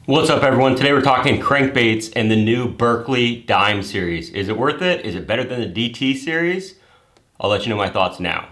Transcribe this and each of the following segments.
What's up, everyone? Today we're talking crankbaits and the new Berkley Dime series. Is it worth it? Is it better than the DT series? I'll let you know my thoughts now.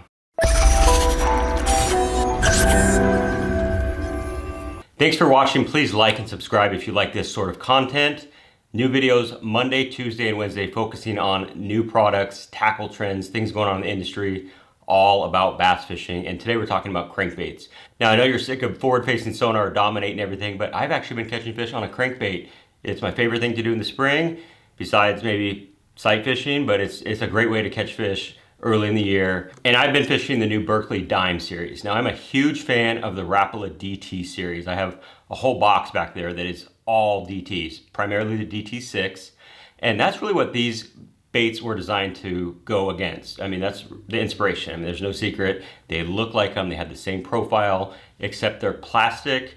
Thanks for watching. Please like and subscribe if you like this sort of content. New videos Monday, Tuesday, and Wednesday focusing on new products, tackle trends, things going on in the industry, all about bass fishing. And today we're talking about crankbaits. Now, I know you're sick of forward-facing sonar dominating everything, but I've actually been catching fish on a crankbait. It's my favorite thing to do in the spring, besides maybe sight fishing, but it's a great way to catch fish early in the year. And I've been fishing the new Berkley Dime series. Now, I'm a huge fan of the Rapala DT series. I have a whole box back there that is all DTs, primarily the DT6. And that's really what these baits were designed to go against. I mean, that's the inspiration. I mean, there's no secret. They look like them. They have the same profile, except they're plastic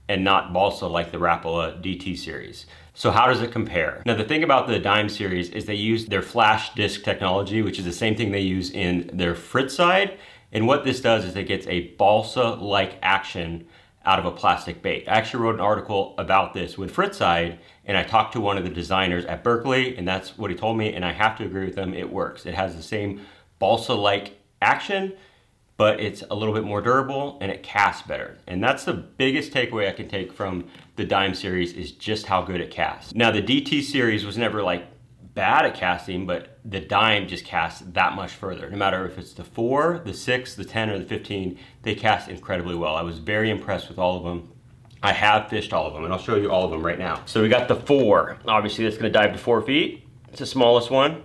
and not balsa like the Rapala DT series. So how does it compare? Now, the thing about the Dime series is they use their flash disc technology, which is the same thing they use in their Fritz side. And what this does is it gets a balsa-like action out of a plastic bait. I actually wrote an article about this with Fritz side, and I talked to one of the designers at Berkley, and that's what he told me, and I have to agree with him. It works. It has the same balsa-like action, but it's a little bit more durable and it casts better. And that's the biggest takeaway I can take from the Dime series, is just how good it casts. Now, the DT series was never like bad at casting, but the Dime just casts that much further. No matter if it's the 4, the 6, the 10, or the 15, they cast incredibly well. I was very impressed with all of them. I have fished all of them, and I'll show you all of them right now. So we got the 4. Obviously, that's gonna dive to 4 feet. It's the smallest one.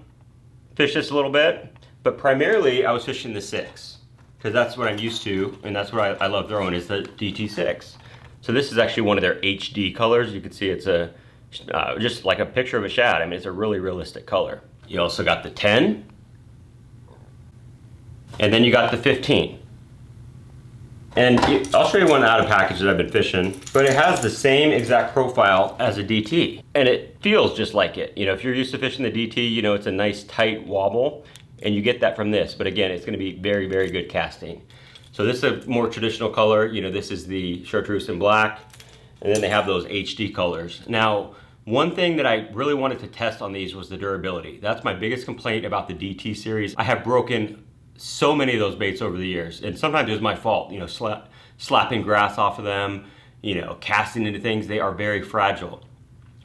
Fished this a little bit, but primarily I was fishing the 6, because that's what I'm used to, and that's what I love throwing, is the DT6. So this is actually one of their HD colors. You can see it's a just like a picture of a shad. I mean, it's a really realistic color. You also got the 10, and then you got the 15. And I'll show you one out of package that I've been fishing, but it has the same exact profile as a DT, and it feels just like it. You know, if you're used to fishing the DT, you know it's a nice tight wobble, and you get that from this. But again, it's going to be very, very good casting. So this is a more traditional color. You know, this is the chartreuse in black, and then they have those HD colors. Now, one thing that I really wanted to test on these was the durability. That's my biggest complaint about the DT series. I have broken so many of those baits over the years, and sometimes it was my fault, you know, slapping grass off of them, you know, casting into things. They are very fragile.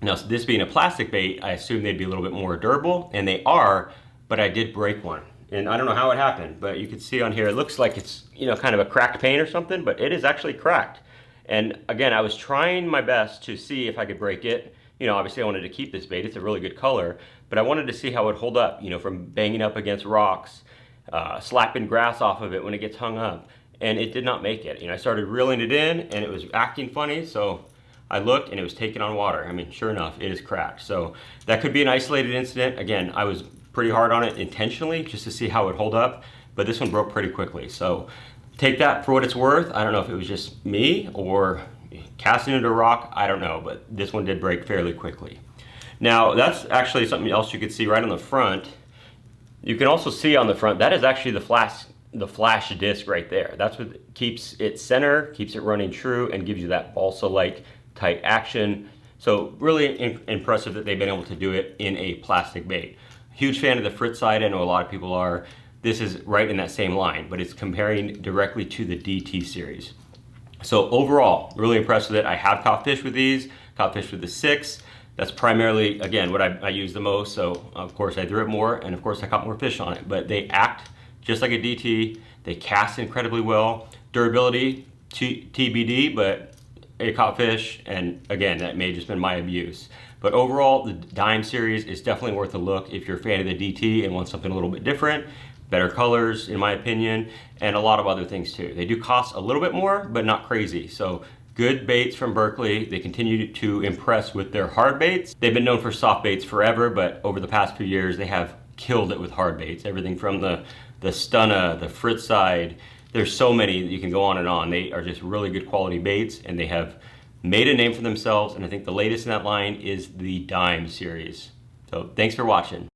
Now, this being a plastic bait, I assume they'd be a little bit more durable, and they are, but I did break one. And I don't know how it happened, but you can see on here, it looks like it's, you know, kind of a cracked pane or something, but it is actually cracked. And again, I was trying my best to see if I could break it. You know, obviously I wanted to keep this bait. It's a really good color, but I wanted to see how it would hold up, you know, from banging up against rocks, slapping grass off of it when it gets hung up. And it did not make it. You know, I started reeling it in and it was acting funny. So I looked and it was taking on water. I mean, sure enough, it is cracked. So that could be an isolated incident. Again, I was pretty hard on it intentionally just to see how it would hold up, but this one broke pretty quickly. So take that for what it's worth. I don't know if it was just me or casting into a rock, I don't know, but this one did break fairly quickly. Now, that's actually something else you could see right on the front. You can also see on the front, that is actually the flash disc right there. That's what keeps it center, keeps it running true, and gives you that balsa-like tight action. So really impressive that they've been able to do it in a plastic bait. Huge fan of the Fritz side. I know a lot of people are. This is right in that same line, but it's comparing directly to the DT series. So overall, really impressed with it. I have caught fish with these, caught fish with the 6. That's primarily, again, what I use the most. So of course I threw it more, and of course I caught more fish on it. But they act just like a DT. They cast incredibly well. Durability, TBD, but it caught fish, and again, that may have just been my abuse. But overall, the Dime series is definitely worth a look if you're a fan of the DT and want something a little bit different. Better colors, in my opinion, and a lot of other things too. They do cost a little bit more, but not crazy. So good baits from Berkley. They continue to impress with their hard baits. They've been known for soft baits forever, but over the past few years, they have killed it with hard baits. Everything from the Stunna, the Fritz side. There's so many that you can go on and on. They are just really good quality baits, and they have made a name for themselves. And I think the latest in that line is the Dime series. So thanks for watching.